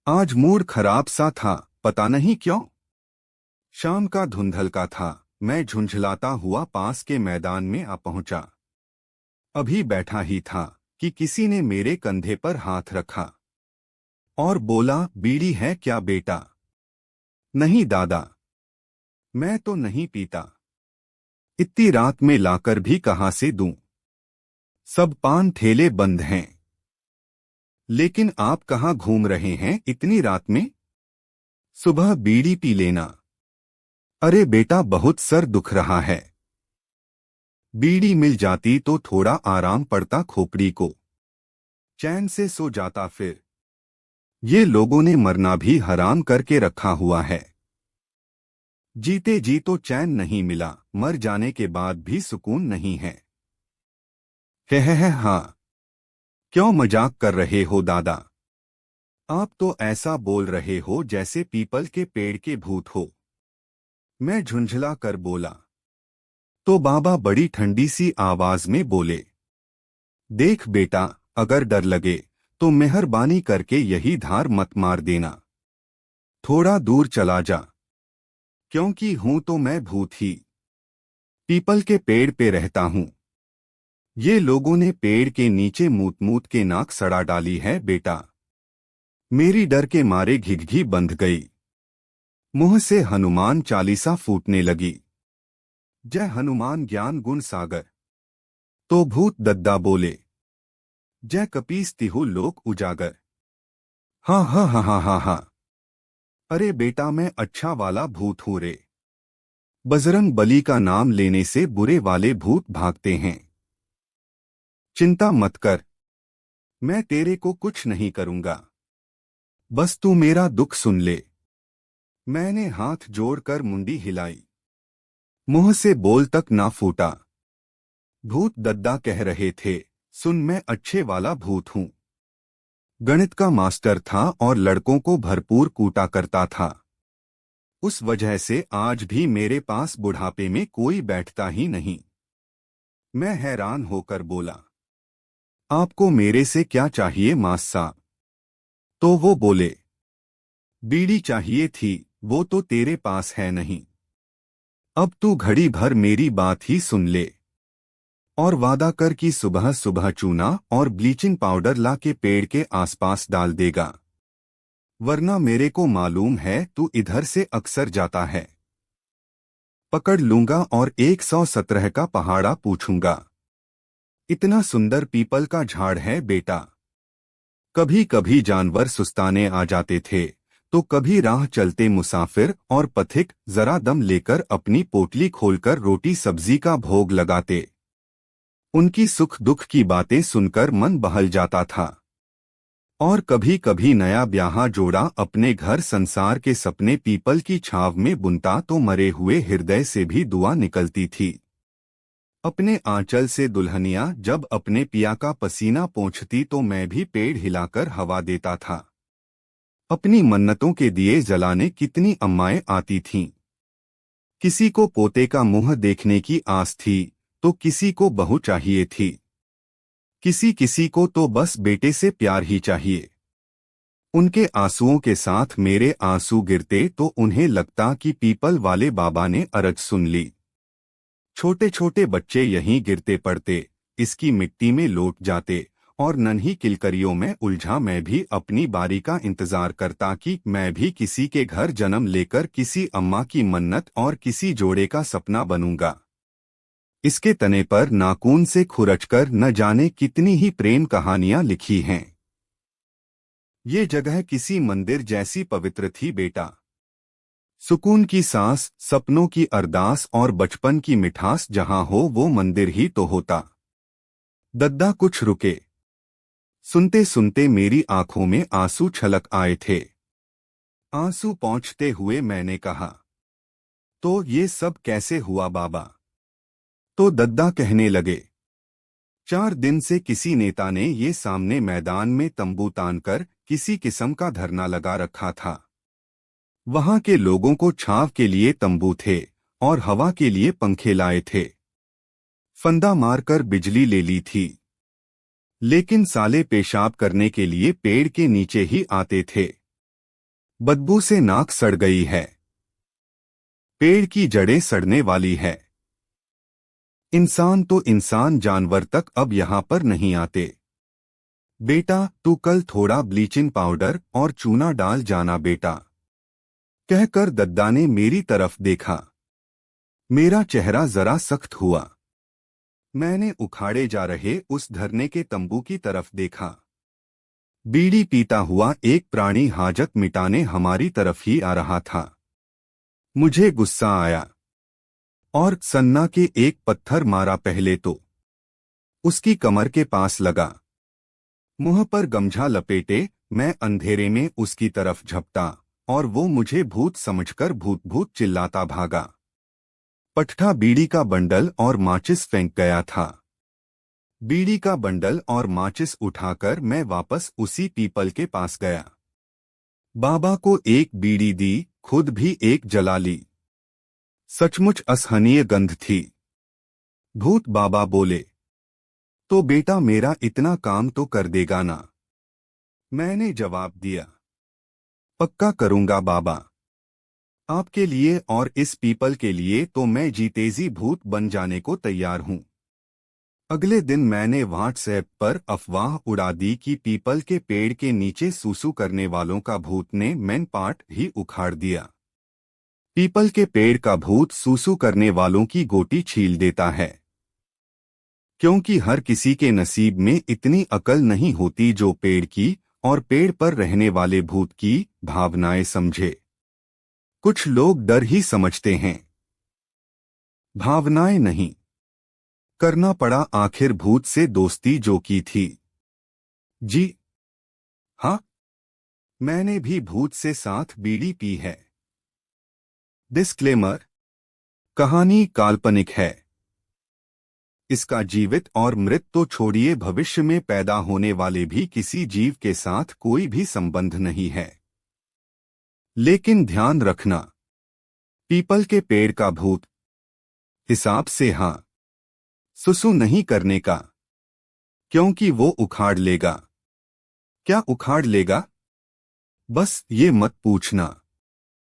आज मूड खराब सा था, पता नहीं क्यों। शाम का धुंधलका था। मैं झुंझलाता हुआ पास के मैदान में आ पहुंचा। अभी बैठा ही था कि किसी ने मेरे कंधे पर हाथ रखा और बोला, बीड़ी है क्या बेटा? नहीं दादा, मैं तो नहीं पीता। इतनी रात में लाकर भी कहाँ से दूं? सब पान ठेले बंद हैं। लेकिन आप कहाँ घूम रहे हैं इतनी रात में? सुबह बीड़ी पी लेना। अरे बेटा, बहुत सर दुख रहा है। बीड़ी मिल जाती तो थोड़ा आराम पड़ता खोपड़ी को, चैन से सो जाता फिर। ये लोगों ने मरना भी हराम करके रखा हुआ है। जीते जी तो चैन नहीं मिला, मर जाने के बाद भी सुकून नहीं है। है हाँ। क्यों मजाक कर रहे हो दादा? आप तो ऐसा बोल रहे हो जैसे पीपल के पेड़ के भूत हो। मैं झुंझला कर बोला। तो बाबा बड़ी ठंडी सी आवाज में बोले, देख बेटा, अगर डर लगे तो मेहरबानी करके यही धार मत मार देना। थोड़ा दूर चला जा, क्योंकि हूं तो मैं भूत ही। पीपल के पेड़ पे रहता हूं। ये लोगों ने पेड़ के नीचे मूत मूत के नाक सड़ा डाली है बेटा। मेरी डर के मारे घिघी बंध गई। मुंह से हनुमान चालीसा फूटने लगी। जय हनुमान ज्ञान गुण सागर। तो भूत दद्दा बोले, जय कपीस तिहु लोक उजागर। हाँ हाँ हाँ हाँ हाँ हाँ। अरे बेटा, मैं अच्छा वाला भूत हूँ रे। बजरंग बली का नाम लेने से बुरे वाले भूत भागते हैं। चिंता मत कर, मैं तेरे को कुछ नहीं करूंगा। बस तू मेरा दुख सुन ले। मैंने हाथ जोड़कर मुंडी हिलाई। मुंह से बोल तक ना फूटा। भूत दद्दा कह रहे थे, सुन, मैं अच्छे वाला भूत हूं। गणित का मास्टर था और लड़कों को भरपूर कूटा करता था। उस वजह से आज भी मेरे पास बुढ़ापे में कोई बैठता ही नहीं। मैं हैरान होकर बोला, आपको मेरे से क्या चाहिए मास साहब? तो वो बोले, बीड़ी चाहिए थी, वो तो तेरे पास है नहीं। अब तू घड़ी भर मेरी बात ही सुन ले और वादा कर कि सुबह सुबह चूना और ब्लीचिंग पाउडर ला के पेड़ के आसपास डाल देगा, वरना मेरे को मालूम है तू इधर से अक्सर जाता है। पकड़ लूंगा और 117 का पहाड़ा पूछूंगा। इतना सुंदर पीपल का झाड़ है बेटा। कभी कभी जानवर सुस्ताने आ जाते थे, तो कभी राह चलते मुसाफिर और पथिक जरा दम लेकर अपनी पोटली खोलकर रोटी सब्जी का भोग लगाते। उनकी सुख दुख की बातें सुनकर मन बहल जाता था। और कभी कभी नया ब्याहा जोड़ा अपने घर संसार के सपने पीपल की छाव में बुनता तो मरे हुए हृदय से भी दुआ निकलती थी। अपने आंचल से दुल्हनिया जब अपने पिया का पसीना पोंछती तो मैं भी पेड़ हिलाकर हवा देता था। अपनी मन्नतों के दिए जलाने कितनी अम्माएं आती थीं। किसी को पोते का मुंह देखने की आस थी, तो किसी को बहू चाहिए थी। किसी किसी को तो बस बेटे से प्यार ही चाहिए। उनके आंसुओं के साथ मेरे आंसू गिरते तो उन्हें लगता कि पीपल वाले बाबा ने अरज सुन ली। छोटे छोटे बच्चे यहीं गिरते पड़ते, इसकी मिट्टी में लौट जाते और नन्ही किलकरियों में उलझा मैं भी अपनी बारी का इंतजार करता कि मैं भी किसी के घर जन्म लेकर किसी अम्मा की मन्नत और किसी जोड़े का सपना बनूंगा। इसके तने पर नाखून से खुरचकर न जाने कितनी ही प्रेम कहानियां लिखी हैं। ये जगह किसी मंदिर जैसी पवित्र थी बेटा। सुकून की सांस, सपनों की अरदास और बचपन की मिठास जहां हो वो मंदिर ही तो होता। दद्दा कुछ रुके। सुनते सुनते मेरी आंखों में आंसू छलक आए थे। आंसू पोंछते हुए मैंने कहा, तो ये सब कैसे हुआ बाबा? तो दद्दा कहने लगे, 4 दिन से किसी नेता ने ये सामने मैदान में तंबू तानकर किसी किस्म का धरना लगा रखा था। वहां के लोगों को छांव के लिए तंबू थे और हवा के लिए पंखे लाए थे। फंदा मारकर बिजली ले ली थी। लेकिन साले पेशाब करने के लिए पेड़ के नीचे ही आते थे। बदबू से नाक सड़ गई है। पेड़ की जड़ें सड़ने वाली है। इंसान तो इंसान, जानवर तक अब यहाँ पर नहीं आते। बेटा, तू कल थोड़ा ब्लीचिंग पाउडर और चूना डाल जाना बेटा, कहकर दद्दा ने मेरी तरफ देखा। मेरा चेहरा जरा सख्त हुआ। मैंने उखाड़े जा रहे उस धरने के तंबू की तरफ देखा। बीड़ी पीता हुआ एक प्राणी हाजत मिटाने हमारी तरफ ही आ रहा था। मुझे गुस्सा आया और सन्ना के एक पत्थर मारा। पहले तो उसकी कमर के पास लगा। मुंह पर गमछा लपेटे मैं अंधेरे में उसकी तरफ झपटा और वो मुझे भूत समझकर भूत भूत चिल्लाता भागा। पटठा बीड़ी का बंडल और माचिस फेंक गया था। बीड़ी का बंडल और माचिस उठाकर मैं वापस उसी पीपल के पास गया। बाबा को एक बीड़ी दी, खुद भी एक जला ली। सचमुच असहनीय गंध थी। भूत बाबा बोले, तो बेटा मेरा इतना काम तो कर देगा ना? मैंने जवाब दिया, पक्का करूंगा बाबा, आपके लिए और इस पीपल के लिए तो मैं जीतेजी भूत बन जाने को तैयार हूं। अगले दिन मैंने व्हाट्सएप पर अफवाह उड़ा दी कि पीपल के पेड़ के नीचे सूसू करने वालों का भूत ने मेन पार्ट ही उखाड़ दिया। पीपल के पेड़ का भूत सूसू करने वालों की गोटी छील देता है, क्योंकि हर किसी के नसीब में इतनी अकल नहीं होती जो पेड़ की और पेड़ पर रहने वाले भूत की भावनाएं समझे। कुछ लोग डर ही समझते हैं, भावनाएं नहीं। करना पड़ा आखिर भूत से दोस्ती जो की थी। जी हाँ, मैंने भी भूत से साथ बीड़ी पी है। डिस्क्लेमर, कहानी काल्पनिक है। इसका जीवित और मृत तो छोड़िए, भविष्य में पैदा होने वाले भी किसी जीव के साथ कोई भी संबंध नहीं है। लेकिन ध्यान रखना, पीपल के पेड़ का भूत हिसाब से हाँ, सुसु नहीं करने का, क्योंकि वो उखाड़ लेगा। क्या उखाड़ लेगा? बस ये मत पूछना।